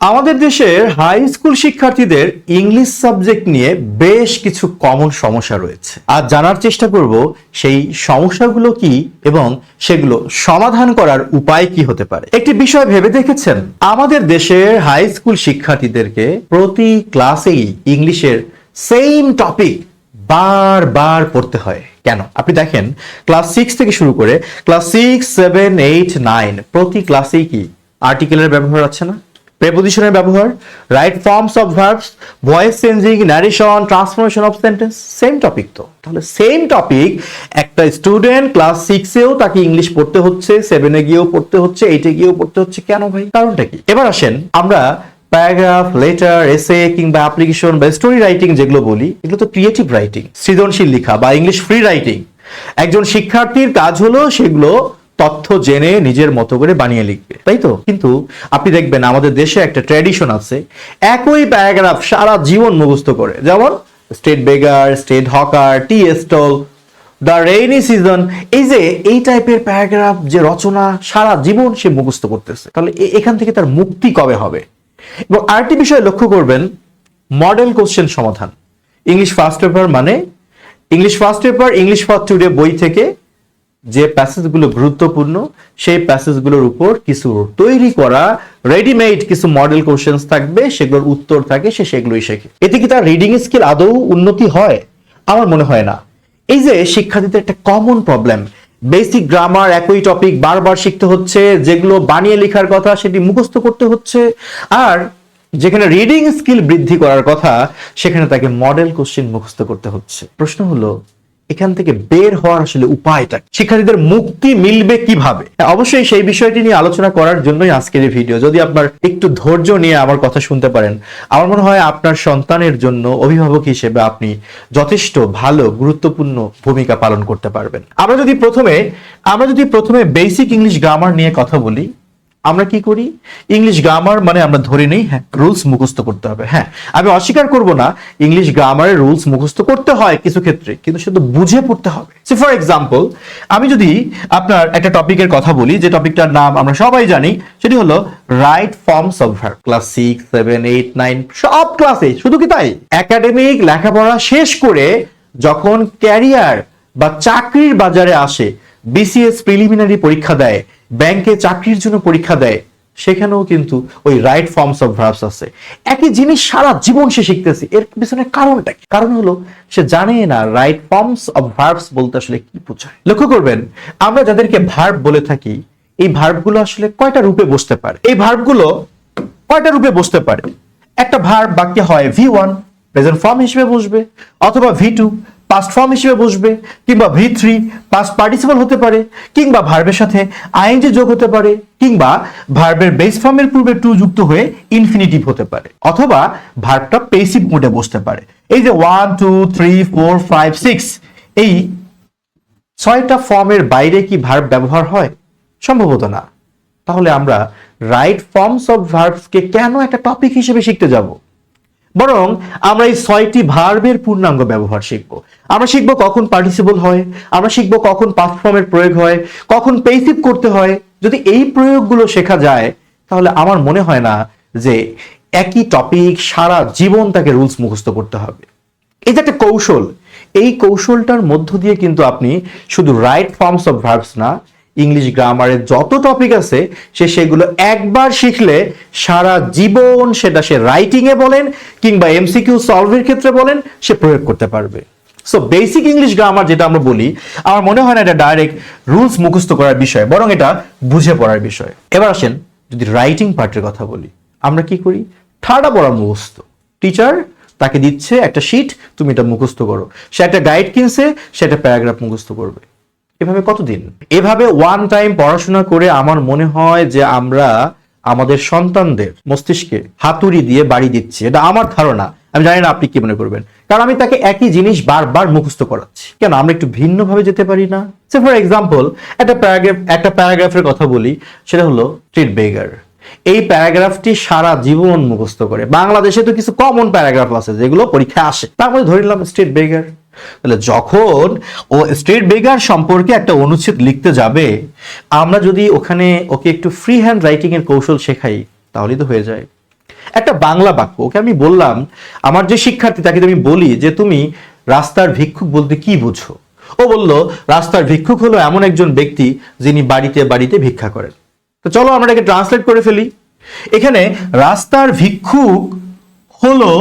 আমাদের দেশের high school শিক্ষার্থীদের ইংলিশ সাবজেক্ট নিয়ে বেশ কিছু কমন সমস্যা রয়েছে। আজ জানার চেষ্টা করব সেই সমস্যাগুলো কি এবং সেগুলো সমাধান করার উপায় কি হতে পারে। একটি বিষয় ভেবে দেখেছেন, আমাদের দেশের হাই স্কুল শিক্ষার্থীদেরকে প্রতি ক্লাসেই ইংলিশের সেম টপিক বারবার পড়তে হয়। কেন? আপনি দেখেন, ক্লাস 6 থেকে শুরু করে ক্লাস 6, 7, 8, 9 প্রতি ক্লাসেই কি আর্টিকেলের ব্যবহার আছে না, প্রেপোজিশনের ব্যবহার, right forms of verbs, voice changing, narration, transformation of sentence, same topic. তো তাহলে সেম টপিক একটা স্টুডেন্ট ক্লাস 6-এও তাকে ইংলিশ পড়তে হচ্ছে, 7-এ গিয়েও পড়তে হচ্ছে, 8-এ গিয়েও পড়তে হচ্ছে। কেন ভাই? কারণটা কি? এবার আসেন, আমরা প্যারাগ্রাফ, লেটার, এসে কিংবা অ্যাপ্লিকেশন বা স্টোরি রাইটিং যেগুলো বলি, এগুলো তো ক্রিয়েটিভ রাইটিং, সৃজনশীল লেখা বা ইংলিশ ফ্রি রাইটিং। একজন শিক্ষার্থীর কাজ হলো সেগুলো তথ্য জেনে নিজের মতো করে বানিয়ে লিখবে, তাই তো? কিন্তু আপনি দেখবেন আমাদের দেশে একটা ট্র্যাডিশন আছে, একই প্যারাগ্রাফ সারা জীবন মুখস্থ করে। যেমন state beggar, state hawker, tea stall, the rainy season. এই টাইপের প্যারাগ্রাফ যে রচনা সারা জীবন সে মুখস্থ করতেছে। তাহলে এখান থেকে তার মুক্তি কবে হবে? এবং আরেকটি বিষয় লক্ষ্য করবেন, মডেল কোশ্চেন সমাধান। ইংলিশ ফার্স্ট পেপার মানে English first paper, English for today বই থেকে যে প্যাসেজগুলো গুরুত্বপূর্ণ সেই প্যাসেজগুলোর উপর কিছু তৈরি করা রেডিমেড কিছু মডেল কোশ্চেন্স থাকবে, সেগুলোর উত্তর থাকে, সে সেগুলোই শেখে। এতে কি তার রিডিং স্কিল আদৌ উন্নতি হয়? আমার মনে হয় না। এই যে শিক্ষার্থীদের একটা কমন প্রবলেম, বেসিক গ্রামার একই টপিক বারবার শিখতে হচ্ছে, যেগুলো বানিয়ে লেখার কথা সেটি মুখস্থ করতে হচ্ছে, আর যেখানে রিডিং স্কিল বৃদ্ধি করার কথা সেখানে তাকে মডেল কোশ্চেন মুখস্থ করতে হচ্ছে। প্রশ্ন হলো, এখান থেকে বের হওয়ার আসলে উপায়টা, শিক্ষার্থীদের মুক্তি মিলবে কিভাবে? অবশ্যই সেই বিষয়টি নিয়ে আলোচনা করার জন্যই আজকের এই ভিডিও। যদি আপনার একটু ধৈর্য নিয়ে আমার কথা শুনতে পারেন, আমার মনে হয় আপনার সন্তানের জন্য অভিভাবক হিসেবে আপনি যথেষ্ট ভালো গুরুত্বপূর্ণ ভূমিকা পালন করতে পারবেন। আমরা যদি প্রথমে বেসিক ইংলিশ গ্রামার নিয়ে কথা বলি, আমরা কি করি? ইংলিশ গ্রামার মানে আমরা ধরে নেই হ্যাঁ রুলস মুখস্থ করতে হবে। হ্যাঁ, আমি অস্বীকার করব না, ইংলিশ গ্রামারের রুলস মুখস্থ করতে হয় কিছু ক্ষেত্রে, কিন্তু শুধু বুঝে পড়তে হবে। সো ফর এক্সাম্পল, আমি যদি আপনার একটা টপিকের কথা বলি, যে টপিকটার নাম আমরা সবাই জানি, সেটি হলো right forms of verb. Class 6, 7, 8, 9 সব ক্লাসে। শুধু কি তাই? একাডেমিক লেখাপড়া শেষ করে যখন ক্যারিয়ার বা চাকরির বাজারে আসে, বিসিএস প্রিলিমিনারি পরীক্ষা দেয়, ব্যাংকে চাকরির জন্য পরীক্ষা দেয়, সেখানেও কিন্তু ওই রাইট ফর্মস অফ ভার্বস আছে। একই জিনিস সারা জীবন সে শিখতেছে। এর পিছনে কারণটা কি? কারণ হলো সে জানে না রাইট ফর্মস অফ ভার্বস বলতে আসলে কি বোঝায়। লক্ষ্য করবেন, আমরা যাদেরকে ভার্ব বলে থাকি, এই ভার্বগুলো আসলে কয়টা রূপে বসতে পারে? একটা ভার্ব বাক্যে হয় V1 প্রেজেন্ট ফর্ম হিসেবে বসবে, অথবা V2 পাস্ট ফর্ম হিসেবে বসবে, কিংবা V3 পাস্ট পার্টিসিপল হতে পারে, কিংবা ভার্বের সাথে আইএনজি যোগ হতে পারে, কিংবা ভার্বের বেস ফর্মের পূর্বে টু যুক্ত হয়ে ইনফিনিটিভ হতে পারে, অথবা ভার্বটা পেসিভ মোডে বসতে পারে। এই যে 1, 2, 3, 4, 5, 6 এই 6টা ফর্মের বাইরে কি ভার্ব ব্যবহার হয়? সম্ভবত না। তাহলে আমরা রাইট ফর্মস অফ ভার্বসকে কেন একটা টপিক হিসেবে শিখতে যাব? বরং আমরা এই 6টি ভার্বের পূর্ণাঙ্গ ব্যবহার শিখব। আমরা শিখব কখন পার্টিসিপল হয়, আমরা শিখব কখন পাস্ট ফর্মের প্রয়োগ হয়, কখন পেসিভ করতে হয়। যদি এই প্রয়োগগুলো শেখা যায়, তাহলে আমার মনে হয় না যে একই টপিক সারা জীবন তাকে রুলস মুখস্থ করতে হবে। এই যে একটা কৌশল, এই কৌশলটার মধ্য দিয়ে কিন্তু আপনি শুধু রাইট ফর্মস অফ ভার্বস না, ইংলিশ গ্রামারের যত টপিক আছে সেগুলো একবার শিখলে সারা জীবন সেটা সে রাইটিং এ বলেন কিংবা এমসিকিউ সলভের ক্ষেত্রে বলেন, সে প্রয়োগ করতে পারবে। সো বেসিক ইংলিশ গ্রামার যেটা আমরা বলি, আমার মনে হয় না এটা ডাইরেক্ট রুলস মুখস্থ করার বিষয়, বরং এটা বুঝে পড়ার বিষয়। এবার আসেন, যদি রাইটিং পার্টের কথা বলি, আমরা কি করি? ঠাড়া পড়া মুখস্থ। টিচার তাকে দিচ্ছে একটা শিট, তুমি এটা মুখস্থ করো। সে একটা গাইড কিনছে, সে একটা প্যারাগ্রাফ মুখস্থ করবে। এভাবে কতদিন? এভাবে ওয়ান টাইম পড়াশোনা করে আমার মনে হয় যে আমরা আমাদের সন্তানদের মস্তিষ্কে হাতুড়ি দিয়ে বাড়ি দিচ্ছি। এটা আমার ধারণা, আমি জানি না আপনি কি মনে করবেন। কারণ আমি তাকে একই জিনিস বারবার মুখস্থ করাচ্ছি। কেন আমরা একটু ভিন্ন ভাবে যেতে পারি না? সে ফর এক্সাম্পল, একটা প্যারাগ্রাফের কথা বলি, সেটা হলো স্ট্রিট বেগার। এই প্যারাগ্রাফটি সারা জীবন মুখস্থ করে। বাংলাদেশে তো কিছু কমন প্যারাগ্রাফ আছে যেগুলো পরীক্ষায় আসে, তার মধ্যে ধরে নিলাম স্ট্রিট বেগার। তাহলে যখন ও স্ট্রিট বেগার সম্পর্কে একটা অনুচ্ছেদ লিখতে যাবে, আমরা যদি ওখানে ওকে একটু ফ্রি হ্যান্ড রাইটিং এর কৌশল শেখাই, তাহলেই তো হয়ে যায়। একটা বাংলা বাক্য ওকে আমি বললাম, আমার যে শিক্ষার্থী তাকে আমি বলি যে তুমি রাস্তার ভিক্ষুক বলতে কি বুঝো? ও বলল রাস্তার ভিক্ষুক হলো এমন একজন ব্যক্তি যিনি বাড়িতে বাড়িতে ভিক্ষা করেন। তো চলো আমরা এটাকে ট্রান্সলেট করে ফেলি। এখানে রাস্তার ভিক্ষুক হলো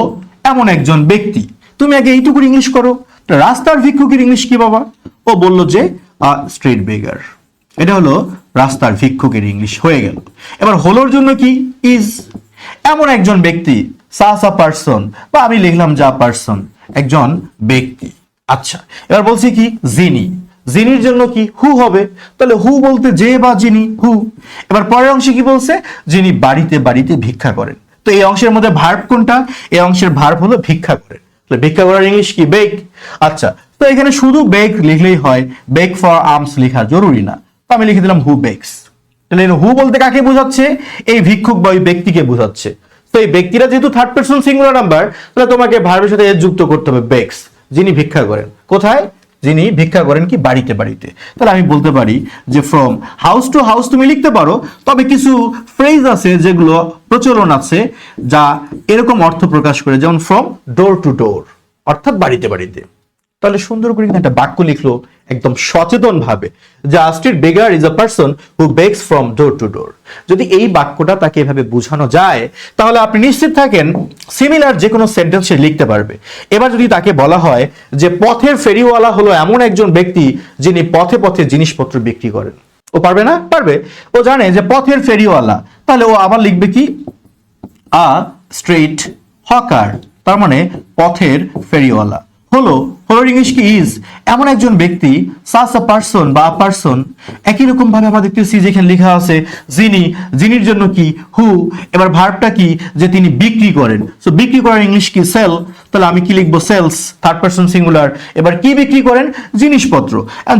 এমন একজন ব্যক্তি, তুমি আগে এইটুকু ইংলিশ করো। রাস্তার ভিক্ষুকের ইংলিশ কি বাবা? ও বলল যে স্ট্রিট বেগার। এটা হলো রাস্তার ভিক্ষুকের ইংলিশ হয়ে গেল। এবার হলোর জন্য কি? ইজ। এমন একজন ব্যক্তি, সাস আ পারসন, বা আমি লিখলাম যা পারসন, একজন ব্যক্তি। আচ্ছা, এবার বলছি কি? যিনি। যিনির জন্য কি? হু হবে। তাহলে হু বলতে যে বা যিনি, হু। এবার পরের অংশে কি বলছে? যিনি বাড়িতে বাড়িতে ভিক্ষা করেন। তো এই অংশের মধ্যে ভার্ব কোনটা? এই অংশের ভার্ব হলো ভিক্ষা করেন। তাহলে ভিক্ষা করার ইংলিশ কি? বেক। আচ্ছা, তো এখানে শুধু বেক লিখলেই হয়, বেক ফর আর্মস লেখা জরুরি না। তো আমি লিখে দিলাম হু বেকস। তাহলে হু বলতে কাকে বোঝাচ্ছে? এই ভিক্ষুক বা ওই ব্যক্তিকে বোঝাচ্ছে। তো এই ব্যক্তিরা যেহেতু থার্ড পারসন সিঙ্গুলার নাম্বার, তাহলে তোমাকে ভার্বের সাথে এস যুক্ত করতে হবে, বেকস। যিনি ভিক্ষা করেন। কোথায়? যিনি ভিক্ষা করেন কি? বাড়িতে বাড়িতে। তাহলে আমি বলতে পারি যে ফ্রম হাউস টু হাউস তুমি লিখতে পারো, তবে কিছু ফ্রেজ আছে যেগুলো প্রচলন আছে যা এরকম অর্থ প্রকাশ করে, যেমন ফ্রম ডোর টু ডোর, অর্থাৎ বাড়িতে বাড়িতে। তাহলে সুন্দর করে কিন্তু একটা বাক্য লিখলো একদম সচেতন ভাবে, যে a street beggar is a person who begs from door to door. যদি এই বাক্যটা তাকে এভাবে বোঝানো যায়, তাহলে আপনি নিশ্চিত থাকেন সিমিলার যে কোনো সেন্টেন্স সে লিখতে পারবে। এবার যদি তাকে বলা হয় যে পথের ফেরিওয়ালা হলো এমন একজন ব্যক্তি যিনি পথে পথে জিনিসপত্র বিক্রি করেন, ও পারবে না? পারবে। ও জানে যে পথের ফেরিওয়ালা, তাহলে ও আবার লিখবে কি? আ স্ট্রিট হকার, তার মানে পথের ফেরিওয়ালা। হলো, হলোর ইংলিশ কি? ইজ। এমন একজন ব্যক্তি, সাস আ পারসন বা আ পারসন। একই রকম ভাবে আমরা দেখতেছি যেখানে লেখা আছে যিনি, যিনির জন্য কি? হু। এবার ভার্বটা কি? যে তিনি বিক্রি করেন। সো বিক্রি করার ইংলিশ কি? সেল। তাহলে আমি কি লিখবো? Sells, third person singular. এবার কি বিক্রি করেন? জিনিসপত্র।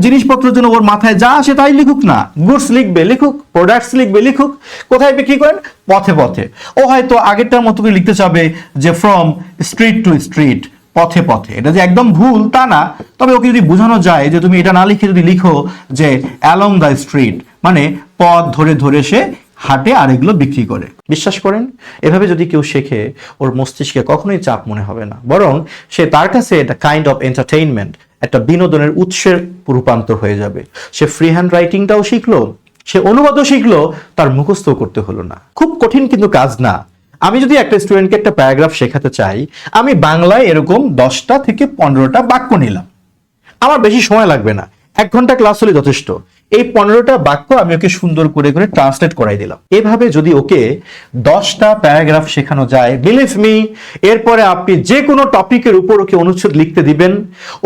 জিনিসপত্রের জন্য ওর মাথায় যা আসে তাই লিখুক না, গুডস লিখবে, লিখুক, প্রোডাক্টস লিখবে, লিখুক। কোথায় বিক্রি করেন? পথে পথে। ও হয়তো আগেরটার মতো করে লিখতে চাবে যে ফ্রম স্ট্রিট টু স্ট্রিট, পথে পথে। এটা যে একদম ভুল তা না, তবে ওকে যদি বোঝানো যায় যে তুমি এটা না লিখে যদি লিখো যে অ্যালং দ্য স্ট্রিট, মানে পথ ধরে ধরে সে হাটে আর এগুলো বিক্রি করে। বিশ্বাস করেন, এভাবে যদি কেউ শেখে, ওর মস্তিষ্কে কখনোই চাপ মনে হবে না, বরং সে তার কাছে এটা কাইন্ড অফ এন্টারটেইনমেন্ট, একটা বিনোদনের উৎসের রূপান্তর হয়ে যাবে। সে ফ্রি হ্যান্ড রাইটিংটাও শিখলো, সে অনুবাদও শিখলো, তার মুখস্থ করতে হলো না। খুব কঠিন কিন্তু কাজ না। আমি যদি একটা স্টুডেন্টকে একটা প্যারাগ্রাফ শেখাতে চাই, আমি বাংলায় এরকম 10টা থেকে 15টা বাক্য নিলাম, আমার বেশি সময় লাগবে না, 1 ঘন্টা ক্লাস হলে যথেষ্ট। এই 15টা বাক্য আমি ওকে সুন্দর করে করে ট্রান্সলেট করাই দিলাম। এভাবে যদি ওকে 10টা প্যারাগ্রাফ শেখানো যায়, বিলিভ মি, এরপরে আপনি যে কোনো টপিকের উপর ওকে অনুচ্ছেদ লিখতে দিবেন,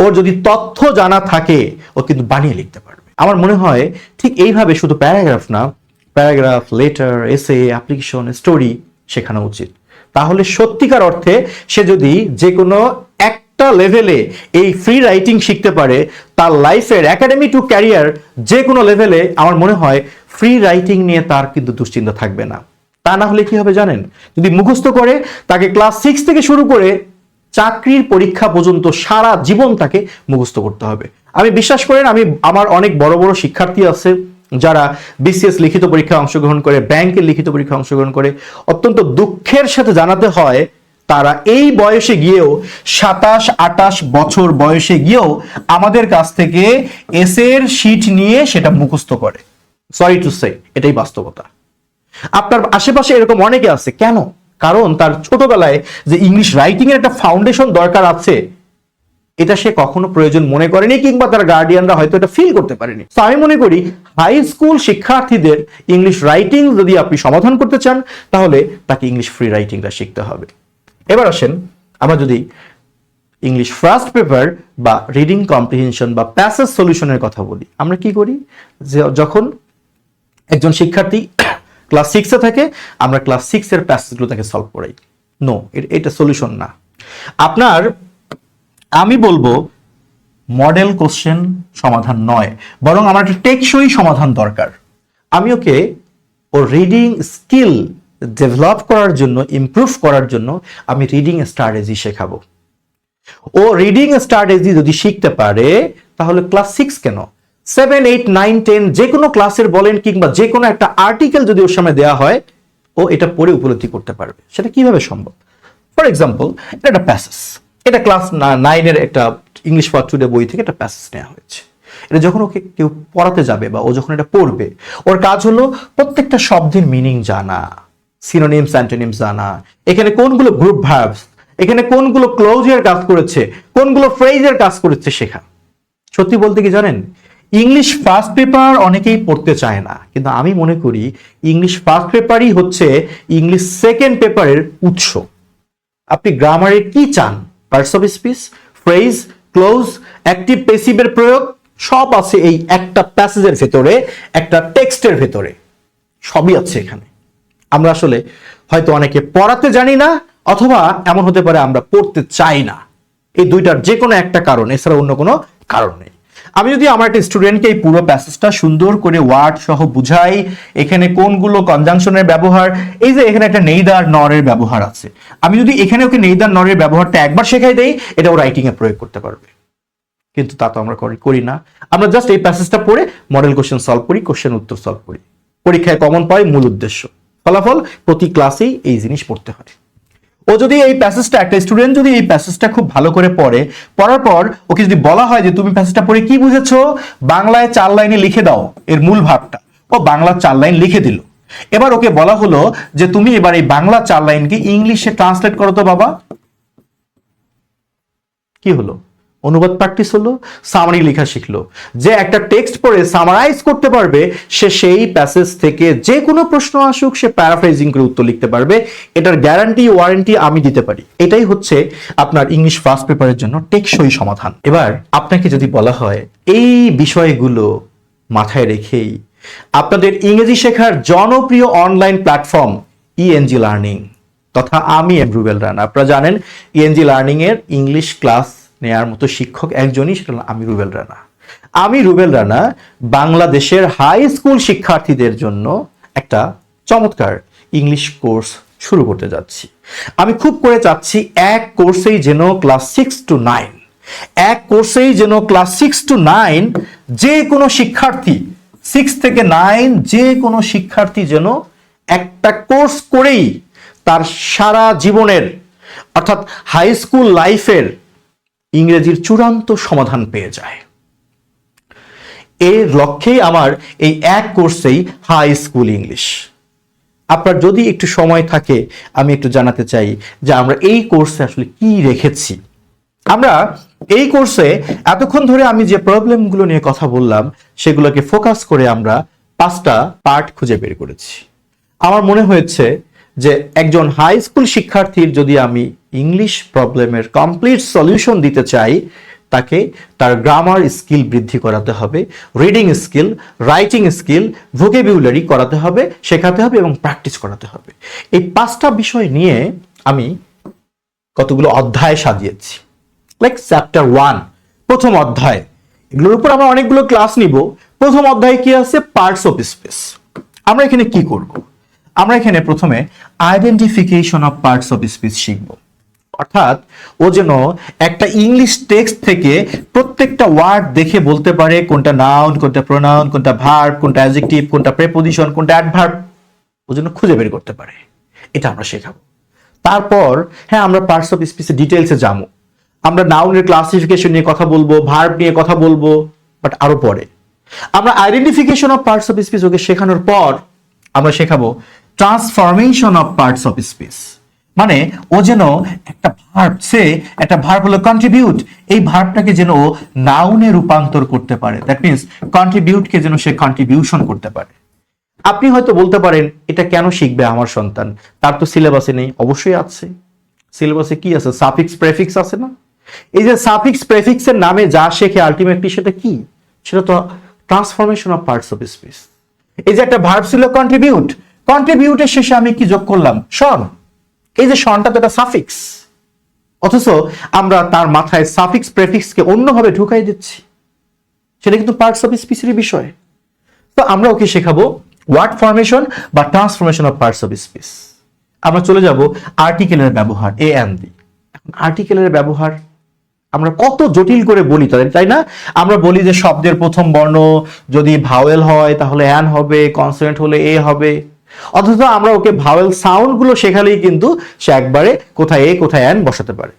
ওর যদি তথ্য জানা থাকে ও কিন্তু বানিয়ে লিখতে পারবে। আমার মনে হয় ঠিক এইভাবে শুধু প্যারাগ্রাফ না, প্যারাগ্রাফ, লেটার, এসে, অ্যাপ্লিকেশন, স্টোরি শেখানো উচিত। তাহলে সত্যিকার অর্থে সে যদি যে কোনো একটা লেভেলে এই ফ্রি রাইটিং শিখতে পারে, তার লাইফের একাডেমি টু ক্যারিয়ার যে কোনো লেভেলে আমার মনে হয় ফ্রি রাইটিং নিয়ে তার কিন্তু দুশ্চিন্তা থাকবে না। তা না হলে কি হবে জানেন? যদি মুখস্থ করে, তাকে ক্লাস 6 থেকে শুরু করে চাকরির পরীক্ষা পর্যন্ত সারা জীবন তাকে মুখস্থ করতে হবে। আমি বিশ্বাস করেন, আমার অনেক বড় বড় শিক্ষার্থী আছে যারা বিসিএস লিখিত পরীক্ষায় অংশগ্রহণ করে, ব্যাংকের লিখিত পরীক্ষায় অংশগ্রহণ করে, অত্যন্ত দুঃখের সাথে জানাতে হয় তারা এই বয়সে গিয়েও, 27-28 বছর বয়সে গিয়েও আমাদের কাছ থেকে এসের শীট নিয়ে সেটা মুখস্থ করে। সরি টু সে, এটাই বাস্তবতা। আপনার আশেপাশে এরকম অনেকে আছে। কেন? কারণ তার ছোটবেলায় যে ইংলিশ রাইটিং এর একটা ফাউন্ডেশন দরকার আছে, এটা সে কখনো প্রয়োজন মনে করেনি, কিংবা তার গার্ডিয়ানরা হয়তো এটা ফিল করতে পারেনি। তো আমি মনে করি হাই স্কুল শিক্ষার্থীদের ইংলিশ রাইটিং যদি আপনি সমাধান করতে চান, তাহলে তাকে ইংলিশ ফ্রি রাইটিংটা শিখতে হবে। এবার আসেন, আমরা যদি ইংলিশ ফার্স্ট পেপার বা রিডিং কম্প্রিহেনশন বা প্যাসেজ সলিউশনের কথা বলি, আমরা কি করি? যে যখন একজন শিক্ষার্থী ক্লাস 6-এ থাকে, আমরা ক্লাস 6-এর প্যাসেজগুলো তাকে সলভ করাই। নো, এটা সলিউশন না। আমি বলবো মডেল কোশ্চেন সমাধান নয়, বরং আমার একটা টেকসই সমাধান দরকার। আমি ওকে ওর রিডিং স্কিল ডেভেলপ করার জন্য, ইমপ্রুভ করার জন্য আমি রিডিং স্ট্র্যাটেজি শেখাবো। ও রিডিং স্ট্র্যাটেজি যদি শিখতে পারে, তাহলে ক্লাস 6 কেন, 7, 8, 9, 10 যে কোনো ক্লাসের বলেন, কিংবা যে কোনো একটা আর্টিকেল যদি ওর সামনে দেওয়া হয়, ও এটা পড়ে উপলব্ধি করতে পারবে। সেটা কিভাবে সম্ভব? ফর এক্সাম্পল, এটা একটা প্যাসেজ, এটা ক্লাস 9-এর একটা ইংলিশ ফর টুডে বই থেকে একটা প্যাসেজ নেওয়া হয়েছে। এটা যখন ওকে কেউ পড়াতে যাবে বা ও যখন এটা পড়বে, ওর কাজ হলো প্রত্যেকটা শব্দের মিনিং জানা, সিনোনিমস অ্যান্টোনিমস জানা, এখানে কোনগুলো গ্রুপ ভার্বস, এখানে কোনগুলো ক্লোজের কাজ করেছে, কোনগুলো ফ্রেজের কাজ করেছে শেখা। সত্যি বলতে কি জানেন, ইংলিশ ফার্স্ট পেপার অনেকেই পড়তে চায় না, কিন্তু আমি মনে করি ইংলিশ ফার্স্ট পেপারই হচ্ছে ইংলিশ সেকেন্ড পেপারের উৎস। আপনি গ্রামারে কি চান, parts of speech, phrase, clause, active প্যাসিভের প্রয়োগ সব আছে এই একটা প্যাসেজের ভেতরে, একটা টেক্সটের ভেতরে, সবই আছে এখানে। আমরা আসলে হয়তো অনেকে পড়াতে জানি না, অথবা এমন হতে পারে আমরা পড়তে চাই না। এই দুইটার যে কোনো একটা কারণ, এছাড়া অন্য কোনো কারণ নেই। আমি যদি আমার একটা স্টুডেন্টকে এই পুরো প্যাসেজটা সুন্দর করে ওয়ার্ড সহ বুঝাই, এখানে কোনগুলো কনজাংশনের ব্যবহার, এই যে এখানে একটা নেইদার নরের ব্যবহার আছে, আমি যদি এখানে ওকে নেইদার নরের ব্যবহারটা একবার শেখাই দেই, এটা ও রাইটিং এ প্রয়োগ করতে পারবে। কিন্তু তা তো আমরা করি না। আমরা জাস্ট এই প্যাসেজটা পড়ে মডেল কোশ্চেন সলভ করি, কোশ্চেন উত্তর সলভ করি, পরীক্ষায় কমন পাই, মূল উদ্দেশ্য। ফলাফল প্রতি ক্লাসেই এই জিনিস পড়তে হয়। ও যদি এই প্যাসেজটা, একটা স্টুডেন্ট যদি এই প্যাসেজটা খুব ভালো করে পড়ে, পড়ার পর ওকে যদি বলা হয় যে তুমি প্যাসেজটা পড়ে কি বুঝেছো, বাংলায় 4 লাইনে লিখে দাও এর মূল ভাবটা, ও বাংলা 4 লাইন লিখে দিল। এবার ওকে বলা হলো যে তুমি এবার এই বাংলা 4 লাইনকে ইংলিশে ট্রান্সলেট করো তো বাবা। কি হলো? অনুবাদ প্র্যাকটিস হলো, সামারি লেখা শিখলো। যে একটা টেক্সট পড়ে সামারাইজ করতে পারবে, সে সেই প্যাসেজ থেকে যে কোনো প্রশ্ন আসুক সে প্যারাফ্রেজিং করে উত্তর লিখতে পারবে। এটার গ্যারান্টি ওয়ারেন্টি আমি দিতে পারি। এটাই হচ্ছে আপনার ইংলিশ ফার্স্ট পেপারের জন্য টেকসই সমাধান। এবার আপনাকে যদি বলা হয় এই বিষয়গুলো মাথায় রেখেই আপনাদের ইংরেজি শেখার জনপ্রিয় অনলাইন প্ল্যাটফর্ম ইএনজি লার্নিং তথা আমি রুবেল রানা, আপনারা জানেন ইএনজি লার্নিং এর ইংলিশ ক্লাস নেয়ার মতো শিক্ষক একজনই, সেটা হলো আমি রুবেল রানা। আমি রুবেল রানা বাংলাদেশের হাই স্কুল শিক্ষার্থীদের জন্য একটা চমৎকার ইংলিশ কোর্স শুরু করতে যাচ্ছি। আমি খুব করে চাচ্ছি এক কোর্সেই যেন ক্লাস 6 to 9, এক কোর্সেই যেন ক্লাস 6 to 9 যে কোনো শিক্ষার্থী, 6 থেকে 9 যে কোনো শিক্ষার্থী যেন একটা কোর্স করেই তার সারা জীবনের অর্থাৎ হাই স্কুল লাইফের ইংরেজির চূড়ান্ত সমাধান পেয়ে যায়। এর লক্ষ্যেই আমার এই এক কোর্সেই হাই স্কুল ইংলিশ। আপনার যদি একটু সময় থাকে আমি একটু জানাতে চাই যে আমরা এই কোর্সে আসলে কি রেখেছি। আমরা এই কোর্সে এতক্ষণ ধরে আমি যে প্রবলেমগুলো নিয়ে কথা বললাম সেগুলোকে ফোকাস করে আমরা 5টা পার্ট খুঁজে বের করেছি। আমার মনে হয়েছে যে একজন হাই স্কুল শিক্ষার্থীর যদি আমি ইংলিশ প্রবলেমের কমপ্লিট সলিউশন দিতে চাই, তাকে তার গ্রামার স্কিল বৃদ্ধি করাতে হবে, reading skill, writing skill, vocabulary করাতে হবে, শেখাতে হবে এবং প্র্যাকটিস করাতে হবে। এই 5টা বিষয় নিয়ে আমি কতগুলো অধ্যায় সাজিয়েছি। লাইক চ্যাপ্টার 1, প্রথম অধ্যায়, এগুলোর উপর আমরা অনেকগুলো ক্লাস নিব। প্রথম অধ্যায়ে কি আছে? Parts of speech. আমরা এখানে কি করব? আমরা এখানে প্রথমে identification of parts of speech শিখব। অর্থাৎ ও যেন একটা ইংলিশ টেক্সট থেকে প্রত্যেকটা ওয়ার্ড দেখে বলতে পারে কোনটা নাউন, কোনটা প্রোনাউন, কোনটা ভার্ব, কোনটা অ্যাডজেক্টিভ, কোনটা প্রেপোজিশন, কোনটা অ্যাডভার্ব, ও যেন খুঁজে বের করতে পারে। এটা আমরা শেখাবো। তারপর হ্যাঁ, আমরা পার্টস অফ স্পিচের ডিটেইলসে যাবো। আমরা নাউনের ক্লাসিফিকেশন নিয়ে কথা বলবো, ভার্ব নিয়ে কথা বলবো, বাট আরো পরে। আমরা identification of parts of speech ওকে শেখানোর পর আমরা শেখাবো transformation of parts of speech. মানে ও যেন একটা ভার্ব, সে একটা ভার্ব হলো কন্ট্রিবিউট, এই ভার্বটাকে যেন ও নাউনে রূপান্তর করতে পারে। দ্যাট মিনস কন্ট্রিবিউটকে যেন সে কন্ট্রিবিউশন করতে পারে। আপনি হয়তো বলতে পারেন এটা কেন শিখবে আমার সন্তান, তার তো সিলেবাসে নেই। অবশ্যই আছে। সিলেবাসে কি আছে? সাফিক্স প্রেফিক্স আছে না? এই যে সাফিক্স প্রেফিক্সের নামে যা শেখে আলটিমেটলি সেটা কি? সেটা তো transformation of parts of speech. এই যে একটা ভার্ব ছিল কন্ট্রিবিউট, কন্ট্রিবিউটের শেষে আমি কি যোগ করলাম? শন। এই যে শনটা তো একটা সাফিক্স, অথচ আমরা তার মাথায় সাফিক্স প্রেফিক্সকে অন্যভাবে ঢুকাই দিচ্ছি। সেটা কিন্তু পার্টস অফ স্পিচের বিষয়। তো আমরা ওকে শেখাবো ওয়ার্ড ফরমেশন বা transformation of parts of speech. আমরা চলে যাব আর্টিকেলের ব্যবহার, এ এন্ড দি। এখন আর্টিকেলের ব্যবহার আমরা কত জটিল করে বলি তাদের, তাই না? আমরা বলি যে শব্দের প্রথম বর্ণ যদি ভাওয়েল হয় তাহলে অ্যান হবে, কনসোনেন্ট হলে এ হবে। অথচ আমরা ওকে ভাওয়েল সাউন্ড গুলো শেখালেই কিন্তু সে একবারে কোথায় এ কোথায় এন বসাতে পারে।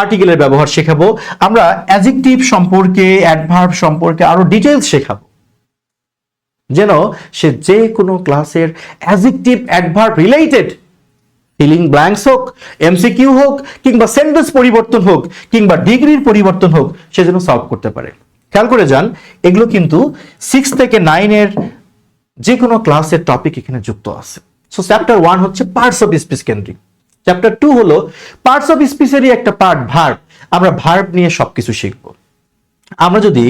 আর্টিকেলের ব্যবহার শেখাবো, আমরা অ্যাডজেক্টিভ সম্পর্কে, অ্যাডভার্ব সম্পর্কে আরো ডিটেইলস শেখাবো, যেন সে যে কোনো ক্লাসের adjective adverb related filling blanks হোক, এমসিকিউ হোক, কিংবা সেন্টেন্স পরিবর্তন হোক, কিংবা ডিগ্রির পরিবর্তন হোক, সে যেন সলভ করতে পারে। খেয়াল করে যান, এগুলো কিন্তু 6 থেকে 9 এর যে কোনো ক্লাসের টপিক এখানে যুক্ত আছে। সো চ্যাপ্টার 1 হচ্ছে পার্টস অফ স্পিচ কেন্দ্রিক, চ্যাপ্টার 2 হলো পার্টস অফ স্পিচেরই একটা পার্ট ভার্ব। আমরা ভার্ব নিয়ে সবকিছু শিখবো। আমরা যদি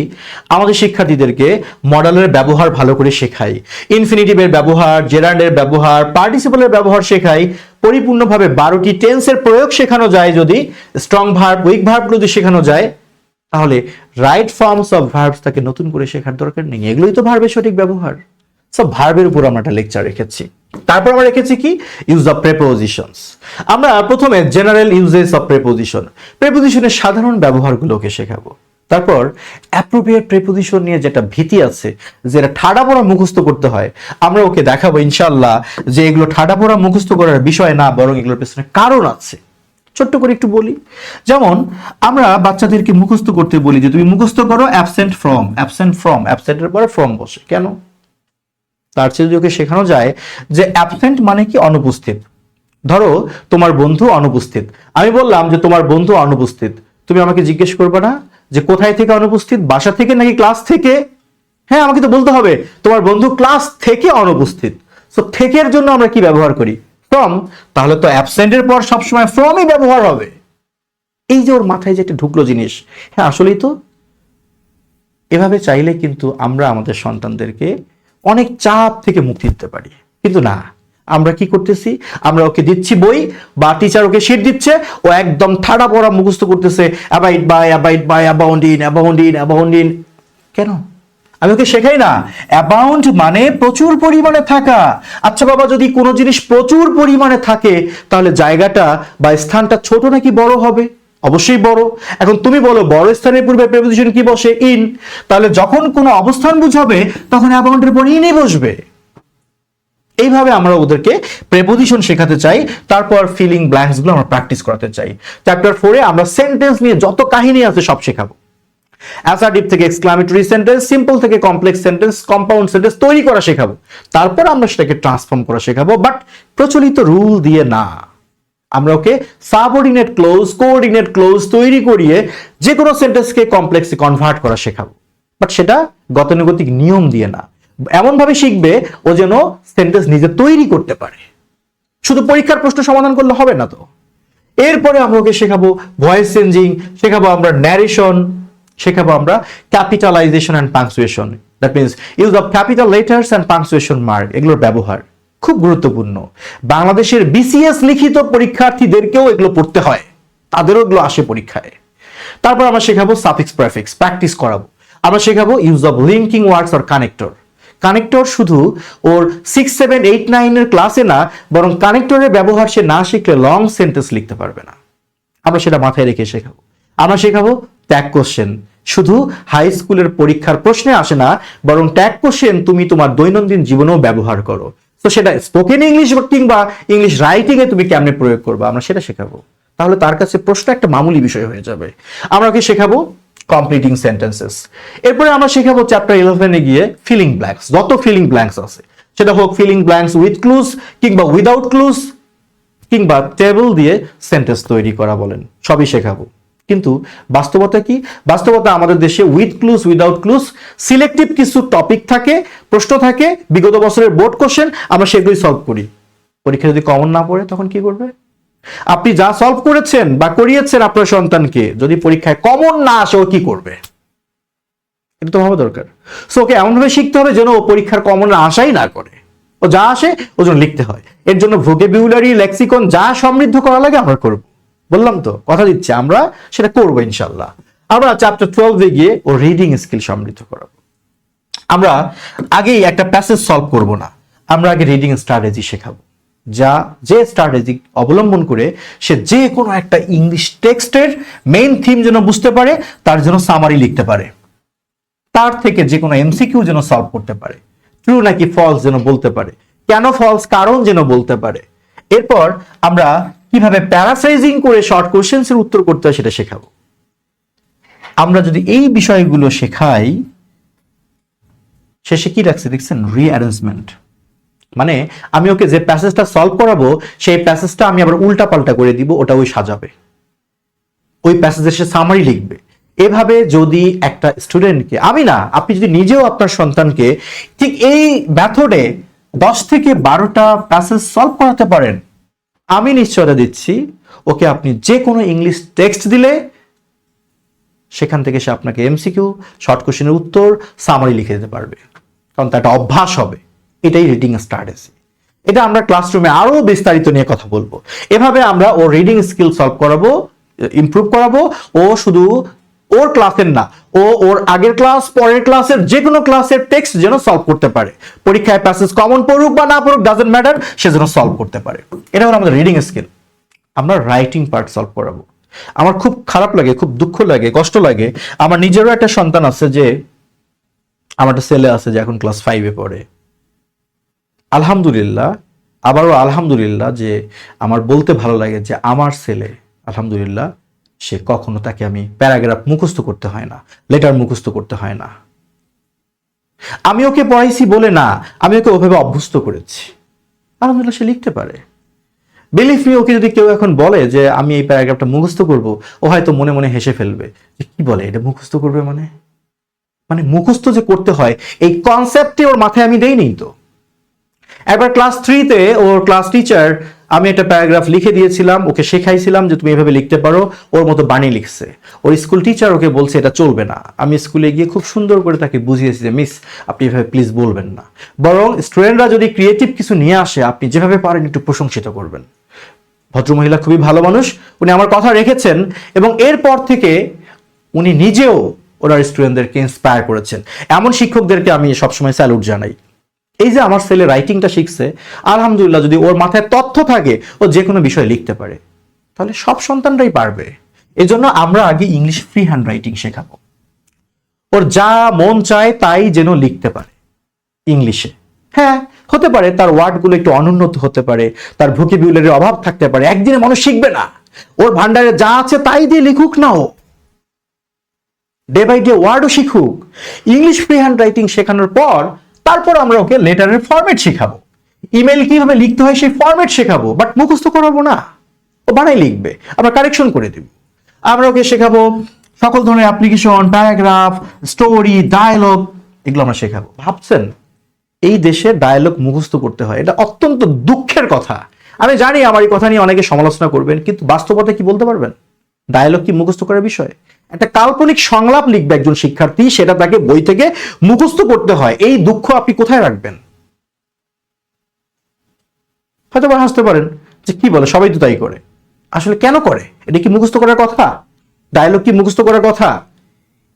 আমাদের শিক্ষার্থীদেরকে মডেলের ব্যবহার ভালো করে শেখাই, ইনফিনিটিভের ব্যবহার, জেরান্ডের ব্যবহার, পার্টিসিপলের ব্যবহার শেখাই, পরিপূর্ণভাবে 12টি টেন্সের প্রয়োগ শেখানো যায়, যদি স্ট্রং ভার্ব, উইক ভার্ব যদি শেখানো যায়, তাহলে রাইট ফর্মস অফ ভার্বস তাকে নতুন করে শেখার দরকার নেই। এগুলোই তো ভার্বের সঠিক ব্যবহার। সব ভার্বের উপর আমরা একটা লেকচার রেখেছি। তারপর আমরা রেখেছি কি, ইউজ অফ প্রেপোজিশনস। আমরা প্রথমে জেনারেল ইউজেস অফ প্রেপোজিশন, প্রেপোজিশনের সাধারণ ব্যবহারগুলোকে শেখাবো। তারপর অ্যাপ্রোপ্রিয়েট প্রেপোজিশন নিয়ে যেটা ভীতি আছে, যেটা ঠাডা পড়া মুখস্থ করতে হয়, আমরা ওকে দেখাবো ইনশাআল্লাহ যে এগুলো ঠাডা পড়া মুখস্থ করার বিষয় না, বরং এগুলোর পেছনে কারণ আছে। ছোট্ট করে একটু বলি, যেমন আমরা বাচ্চাদেরকে মুখস্থ করতে বলি যে তুমি মুখস্থ করো অ্যাবসেন্ট ফ্রম, অ্যাবসেন্ট ফ্রম, অ্যাবসেন্টের পরে ফ্রম বসে। কেন? তার চেয়ে যদি ওকে শেখানো যায় যে অ্যাবসেন্ট মানে কি অনুপস্থিত। ধরো তোমার বন্ধু অনুপস্থিত, আমি বললাম যে তোমার বন্ধু অনুপস্থিত, তুমি আমাকে জিজ্ঞেস করবে না যে কোথায় থেকে অনুপস্থিত, বাসা থেকে নাকি ক্লাস থেকে? হ্যাঁ, আমাকে তো বলতে হবে তোমার বন্ধু ক্লাস থেকে অনুপস্থিত। সো থেকের জন্য আমরা কি ব্যবহার করি? ফ্রম। তাহলে তো অ্যাবসেন্টের পর সবসময় ফ্রমই ব্যবহার হবে। এই যে ওর মাথায় যে একটা ঢুকলো জিনিস, হ্যাঁ আসলেই তো। এভাবে চাইলে কিন্তু আমরা আমাদের সন্তানদেরকে অনেক চাপ থেকে মুক্তি দিতে পারি। কিন্তু না, আমরা কি করতেছি, আমরা ওকে দিচ্ছি বই বা টিচার ওকে শিট দিচ্ছে, ও একদম ঠাডা পড়া মুখস্থ করতেছে, abide by, abide by, abound in, abound in, abound in. কেন? আমি ওকে শেখাই না অ্যাবাউন্ড মানে প্রচুর পরিমাণে থাকা। আচ্ছা বাবা, যদি কোনো জিনিস প্রচুর পরিমাণে থাকে তাহলে জায়গাটা বা স্থানটা ছোট নাকি বড় হবে? অবশ্যই বড়। এখন তুমি বলো বড় স্থানের পূর্বে প্রেপোজিশন কি বসে? ইন। তাহলে যখন কোনো অবস্থান বুঝাবে তখন অ্যাবাউন্ডের পর ইনই বসবে। এইভাবে আমরা ওদেরকে প্রেপোজিশন শেখাতে চাই। তারপর ফিলিং ব্ল্যাঙ্কস গুলো আমরা প্র্যাকটিস করাতে চাই। চ্যাপ্টার 4 আমরা সেন্টেন্স নিয়ে যত কাহিনী আছে সব শেখাবো। অ্যাসার্টিভ থেকে এক্সক্লামেটরি সেন্টেন্স, সিম্পল থেকে কমপ্লেক্স সেন্টেন্স, কম্পাউন্ড সেন্টেন্স তৈরি করা শেখাবো। তারপর আমরা সেটাকে ট্রান্সফর্ম করা শেখাবো, বাট প্রচলিত রুল দিয়ে না। আমরা ওকে সাবঅর্ডিনেট ক্লোজ, কোঅর্ডিনেট ক্লোজ তৈরি করিয়ে যে কোনো সেন্টেন্সকে কমপ্লেক্সে কনভার্ট করা শেখাবো, বাট সেটা গতানুগতিক নিয়ম দিয়ে না। এমন ভাবে শিখবে ও যেন সেন্টেন্স নিজে তৈরি করতে পারে। শুধু পরীক্ষার প্রশ্ন সমাধান করলে হবে না তো। এরপরে আমরা ওকে শেখাবো ভয়েস চেঞ্জিং, শেখাবো আমরা ন্যারেশন, শেখাবো আমরা capitalization and punctuation. That means use of capital letters and punctuation mark, এগুলোর ব্যবহার খুব গুরুত্বপূর্ণ। বাংলাদেশের বিসিএস লিখিত পরীক্ষার্থীদেরকেও এগুলো পড়তে হয়, তাদেরও এগুলো আসে পরীক্ষায়। তারপর আমরা শেখাবো সাফিক্স প্রেফিক্স, প্র্যাকটিস করাবো। আমরা শেখাবো use of linking words or connector. Connector শুধু ওর 6, 7, 8, 9 এর ক্লাসে না, বরং কানেক্টরের ব্যবহার সে না শিখলে লং সেন্টেন্স লিখতে পারবে না। আমরা সেটা মাথায় রেখে শেখাবো। আমরা শেখাবো ট্যাগ কোশ্চেন। শুধু হাই স্কুলের পরীক্ষার প্রশ্নে আসে না, বরং ট্যাগ কোশ্চেন তুমি তোমার দৈনন্দিন জীবনেও ব্যবহার করো। তো সেটা স্পোকেন ইংলিশ কিংবা ইংলিশ রাইটিং এ তুমি কেমনে প্রয়োগ করবে, আমরা সেটা শেখাবো। তাহলে তার কাছে প্রশ্ন একটা মামুলি বিষয় হয়ে যাবে। আমরা ওকে শেখাবো কমপ্লিটিং সেন্টেন্সেস। এরপরে আমরা শেখাবো চ্যাপ্টার 11 এ গিয়ে ফিলিং ব্ল্যাঙ্কস। যত ফিলিং ব্ল্যাঙ্কস আছে, সেটা হোক ফিলিং ব্ল্যাঙ্কস উইথ ক্লুজ কিংবা উইদাউট ক্লুজ, কিংবা টেবিল দিয়ে সেন্টেন্স তৈরি করা বলেন, সবই শেখাবো। কিন্তু বাস্তবতা কি? বাস্তবতা আমাদের দেশে with clues, without clues, selective কিছু টপিক থাকে, প্রশ্ন থাকে, বিগত বছরের বোর্ড কোশ্চেন, আমরা সেগুলোই সলভ করি। পরীক্ষা যদি কমন না পড়ে তখন কি করবে? আপনি যা সলভ করেছেন বা করিয়েছেন আপনার সন্তানকে, যদি পরীক্ষায় কমন না আসে ও কি করবে? এটা তো ভাবা দরকার। সো ওকে এমনভাবে শিখতে হবে যেন ও পরীক্ষার কমন আশাই না করে, ও যা আসে ও যেন লিখতে হয়। এর জন্য ভোকেবুলারি, লেক্সিকন যা সমৃদ্ধ করা লাগে আমরা করব। বললাম তো, কথা দিচ্ছি আমরা সেটা করবো ইনশাল্লাহ। আমরা চ্যাপ্টার 12 এ গিয়ে ও রিডিং স্কিল সমৃদ্ধ করাবো। আমরা আগেই একটা প্যাসেজ সলভ করব না, আমরা আগে রিডিং স্ট্র্যাটেজি শেখাবো। যে স্ট্র্যাটেজি অবলম্বন করে সে যে কোনো একটা ইংলিশ টেক্সটের মেইন থিম যেন বুঝতে পারে, তার জন্য সামারি লিখতে পারে, তার থেকে যে কোনো এমসিকিউ যেন সলভ করতে পারে, ট্রু নাকি ফলস যেন বলতে পারে, কেন ফলস কারণ যেন বলতে পারে। এরপর আমরা কিভাবে প্যারাফ্রেজিং করে শর্ট কোশ্চেন্স এর উত্তর করতে হয় সেটা শেখাবো। আমরা যদি এই বিষয়গুলো শেখাই, শেষে কি রাখছে দেখছেন, রিঅ্যারেঞ্জমেন্ট, মানে আমি ওকে যে প্যাসেজটা সলভ করাবো সেই প্যাসেজটা আমি আবার উল্টা পাল্টা করে দিব, ওটা ওই সাজাবে, ওই প্যাসেজের সে সামারি লিখবে। এভাবে যদি একটা স্টুডেন্টকে, আমি না, আপনি যদি নিজেও আপনার সন্তানকে ঠিক এই মেথডে 10 থেকে 12টা প্যাসেজ সলভ করাতে পারেন, আমি নিশ্চয়তা দিচ্ছি ওকে আপনি যে কোনো ইংলিশ টেক্সট দিলে সেখান থেকে সে আপনাকে এমসিকিউ, শর্ট কোশ্চেনের উত্তর, সামারি লিখে দিতে পারবে, কারণ তার একটা অভ্যাস হবে। এটাই রিডিং স্ট্র্যাটেজি। এটা আমরা ক্লাসরুমে আরো বিস্তারিত নিয়ে কথা বলবো। এভাবে আমরা ওর রিডিং স্কিল সলভ করাবো, ইমপ্রুভ করাবো। ও শুধু ওর ক্লাসের না, ও ওর আগের ক্লাস, পরের ক্লাসের যে কোনো ক্লাসের টেক্সট যেন সলভ করতে পারে। পরীক্ষায় প্যাসেজ কমন পড়ুক বা না পড়ুক, ডাজন্ট ম্যাটার, সে যেন সলভ করতে পারে। এটা হলো আমাদের রিডিং স্কিল। আমরা রাইটিং পার্ট সলভ করাবো। আমার খুব খারাপ লাগে, খুব দুঃখ লাগে, কষ্ট লাগে। আমার নিজেরও একটা সন্তান আছে, যে আমার একটা ছেলে আছে যে এখন ক্লাস 5-এ পড়ে। আলহামদুলিল্লাহ, আবারও আলহামদুলিল্লাহ, যে আমার বলতে ভালো লাগে যে আমার ছেলে আলহামদুলিল্লাহ, সে কখনো, তাকে আমি প্যারাগ্রাফ মুখস্থ করতে হয় না, লেটার মুখস্থ করতে হয় না। আমি ওকে পড়াইছি বলে না, আমি ওকে ওভাবে অভ্যস্ত করেছি। আলহামদুলিল্লাহ, সে লিখতে পারে। বিলিভ মি, ওকে যদি কেউ এখন বলে যে আমি এই প্যারাগ্রাফটা মুখস্থ করব, ও হয়তো মনে মনে হেসে ফেলবে যে কি বলে, এটা মুখস্থ করবে মানে, মানে মুখস্থ যে করতে হয় এই কনসেপ্টে ওর মাথায় আমি দেইনি। তো একবার ক্লাস 3-তে ওর ক্লাস টিচার, আমি একটা প্যারাগ্রাফ লিখে দিয়েছিলাম, ওকে শেখাইছিলাম যে তুমি এভাবে লিখতে পারো, ওর মতো বানিয়ে লিখছে। ওর স্কুল টিচার ওকে বলছে এটা চলবে না। আমি স্কুলে গিয়ে খুব সুন্দর করে তাকে বুঝিয়েছি যে মিস, আপনি এভাবে প্লিজ বলবেন না, বরং স্টুডেন্টরা যদি ক্রিয়েটিভ কিছু নিয়ে আসে আপনি যেভাবে পারেন একটু প্রশংসিত করবেন। ভদ্রমহিলা খুবই ভালো মানুষ, উনি আমার কথা রেখেছেন, এবং এরপর থেকে উনি নিজেও ওনার স্টুডেন্টদেরকে ইন্সপায়ার করেছেন। এমন শিক্ষকদেরকে আমি সবসময় স্যালুট জানাই। এই যে আমার ছেলে রাইটিংটা শিখছে, আলহামদুলিল্লাহ, যদি ওর মাথায় তথ্য থাকে ও যে কোনো বিষয় লিখতে পারে, তাহলে সব সন্তানরাই পারবে। এজন্য আমরা আগে ইংলিশ ফ্রি হ্যান্ড রাইটিং শেখাবো। ওর যা মন চায় তাই যেন লিখতে পারে ইংলিশে। হ্যাঁ, হতে পারে তার ওয়ার্ডগুলো একটু অনুন্নত হতে পারে, তার ভোকাবুলারির অভাব থাকতে পারে, একদিনে মানুষ শিখবে না। ওর ভান্ডারে যা আছে তাই দিয়ে লিখুক না, ও ডে বাই ডে ওয়ার্ডও শিখুক। ইংলিশ ফ্রি হ্যান্ড রাইটিং শেখানোর পর তারপর আমরা ওকে লেটারের ফরম্যাট শেখাবো, ইমেল কিভাবে লিখতে হয় সেই ফরম্যাট শেখাবো, বাট মুখস্থ করাবো না। ও বানাই লিখবে, আমরা কারেকশন করে দিব। আমরা ওকে শেখাবো সকল ধরনের অ্যাপ্লিকেশন, প্যারাগ্রাফ, স্টোরি, ডায়ালগ, এগুলো আমরা শেখাবো। ভাবছেন এই দেশে ডায়ালগ মুখস্থ করতে হয়? এটা অত্যন্ত দুঃখের কথা। আমি জানি আমার এই কথা নিয়ে অনেকে সমালোচনা করবেন, কিন্তু বাস্তবতা কি বলতে পারবেন? ডায়ালগ কি মুখস্থ করার বিষয়? একটা কাল্পনিক সংলাপ লিখবে একজন শিক্ষার্থী, সেটা তাকে বই থেকে মুখস্থ করতে হয়। এই দুঃখ আপনি কোথায় রাখবেন? হয়তো বা হাসতে পারেন যে কি বলে, সবাই তো তাই করে। আসলে কেন করে? এটা কি মুখস্থ করার কথা? ডায়ালগ কি মুখস্থ করার কথা?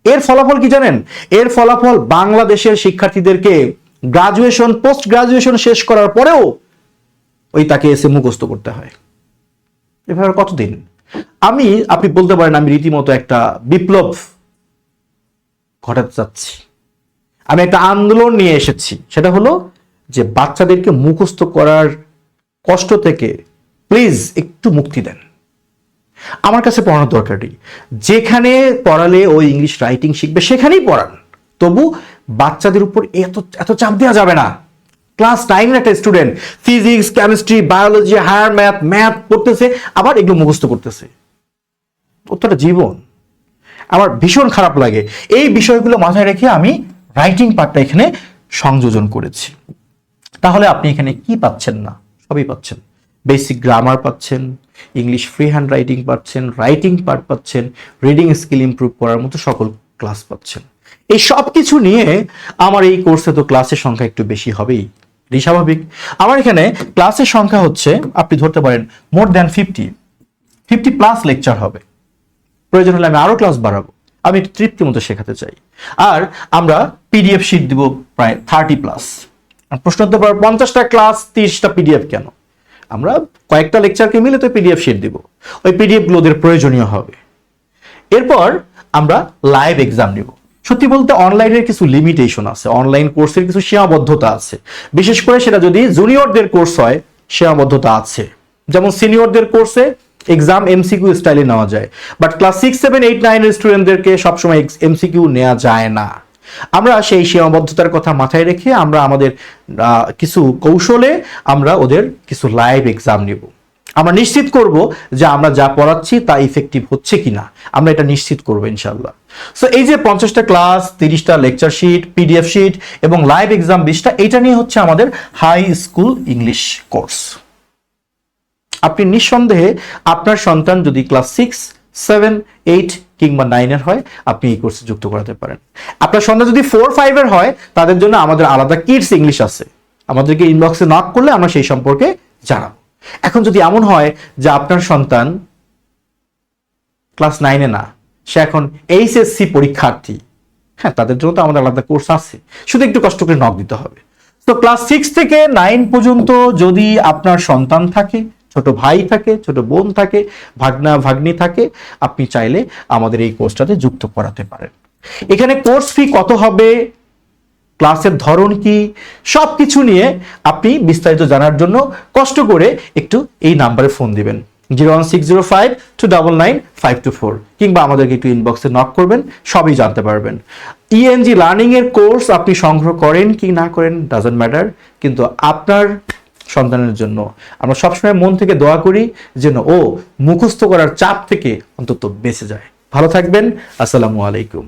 এর ফলাফল কি জানেন? এর ফলাফল বাংলাদেশের শিক্ষার্থীদেরকে গ্রাজুয়েশন, পোস্ট গ্রাজুয়েশন শেষ করার পরেও ওই তাকে এসে মুখস্থ করতে হয়। এভাবে কতদিন? আপনি বলতে পারেন আমি রীতিমতো একটা বিপ্লব ঘটাতে চাচ্ছি, আমি একটা আন্দোলন নিয়ে এসেছি। সেটা হলো যে বাচ্চাদেরকে মুখস্থ করার কষ্ট থেকে প্লিজ একটু মুক্তি দেন। আমার কাছে পড়ানোর দরকার নেই, যেখানে পড়ালে ও ইংলিশ রাইটিং শিখবে সেখানেই পড়ান, তবু বাচ্চাদের উপর এত এত চাপ দেওয়া যাবে না। ক্লাস 9-এর একটা student physics, chemistry, biology, higher math পড়তেছে, আবার এগুলো মুখস্থ করতেছে। প্রত্যেকটা জীবন। আমার ভীষণ খারাপ লাগে। এই বিষয়গুলো মাথায় রেখে আমি রাইটিং পার্টটা এখানে সংযোজন করেছি। তাহলে আপনি এখানে কি পাচ্ছেন না? সবই পাচ্ছেন। বেসিক গ্রামার পাচ্ছেন, ইংলিশ ফ্রি হ্যান্ড রাইটিং পাচ্ছেন, রাইটিং পার্ট পাচ্ছেন, রিডিং স্কিল ইমপ্রুভ করার মতো সকল ক্লাস পাচ্ছেন। এই সব কিছু নিয়ে আমার এই কোর্সে তো ক্লাসের সংখ্যা একটু বেশি হবেই, এটাই স্বাভাবিক। আমার এখানে ক্লাসের সংখ্যা হচ্ছে, আপনি ধরতে পারেন মোর দ্যান 50+ লেকচার হবে। প্রয়োজন হলে আমি আরো ক্লাস বাড়াবো। আমি তৃপ্তি মতো শেখাতে চাই। আর আমরা পিডিএফ শিট দিব প্রায় 30+। প্রশ্নোত্তর 50টা ক্লাস, 30টা পিডিএফ কেন? আমরা কয়েকটা লেকচারকে মিলে তো পিডিএফ শিট দিব। ওই পিডিএফ গুলো ওদের প্রয়োজনীয় হবে। এরপর আমরা লাইভ এক্সাম নিব। সত্যি বলতে অনলাইনের কিছু লিমিটেশন আছে, অনলাইন কোর্সের কিছু সীমাবদ্ধতা আছে, বিশেষ করে সেটা যদি জুনিয়রদের কোর্স হয় সীমাবদ্ধতা আছে। যেমন সিনিয়রদের কোর্সে এক্সাম এমসিকিউ স্টাইলে নেওয়া যায়, বাট ক্লাস 6, 7, 8, 9 এর স্টুডেন্টদেরকে সবসময় এমসিকিউ নেওয়া যায় না। আমরা সেই সীমাবদ্ধতার কথা মাথায় রেখে আমরা আমাদের কিছু কৌশলে আমরা ওদের কিছু লাইভ এক্সাম নিব। আমরা নিশ্চিত করব যে আমরা যা পড়াচ্ছি তা ইফেক্টিভ হচ্ছে কিনা, আমরা এটা নিশ্চিত করবো ইনশাল্লাহ। সো এই যে 50টা ক্লাস, 30টা লেকচার শিট, পিডিএফ শিট এবং লাইভ এক্সাম 20টা, এটা নিয়ে হচ্ছে আমাদের হাই স্কুল ইংলিশ কোর্স। আপনি নিঃসন্দেহে আপনার সন্তান যদি ক্লাস 6, 7, 8 কিংবা 9 এর হয়, আপনি এই কোর্সে যুক্ত করাতে পারেন। আপনার সন্তান যদি 4, 5 এর হয়, তাদের জন্য আমাদের আলাদা কিডস ইংলিশ আছে, আমাদেরকে ইনবক্সে নক করলে আমরা সেই সম্পর্কে জানাবো। এখন যদি এমন হয় যে আপনার সন্তান ক্লাস 9 এ না, সে এখন এইচএসসি পরীক্ষার্থী, হ্যাঁ, তাদের জন্য তো আমাদের আলাদা কোর্স আছে, শুধু একটু কষ্ট করে নক দিতে হবে। তো ক্লাস 6 থেকে 9 পর্যন্ত যদি আপনার সন্তান থাকে, ছোট ভাই থাকে, ছোট বোন থাকে, ভাগনা ভাগ্নি থাকে, আপনি চাইলে আমাদের এই কোর্সটাতে যুক্ত করাতে পারেন। এখানে কোর্স ফি কত হবে, ক্লাসের ধরন কি, সবকিছু নিয়ে আপনি বিস্তারিত জানার জন্য কষ্ট করে একটু এই নাম্বারে ফোন দিবেন 01605-299-524, কিংবা আমাদেরকে একটু ইনবক্সে নক করবেন, সবই জানতে পারবেন। ইএনজি লার্নিং এর কোর্স আপনি সংগ্রহ করেন কি না করেন ডাজন্ট ম্যাটার, কিন্তু আপনার সন্তানের জন্য আমরা সবসময় মন থেকে দোয়া করি যেন ও মুখস্থ করার চাপ থেকে অন্তত বেঁচে যায়। ভালো থাকবেন, আসসালামু আলাইকুম।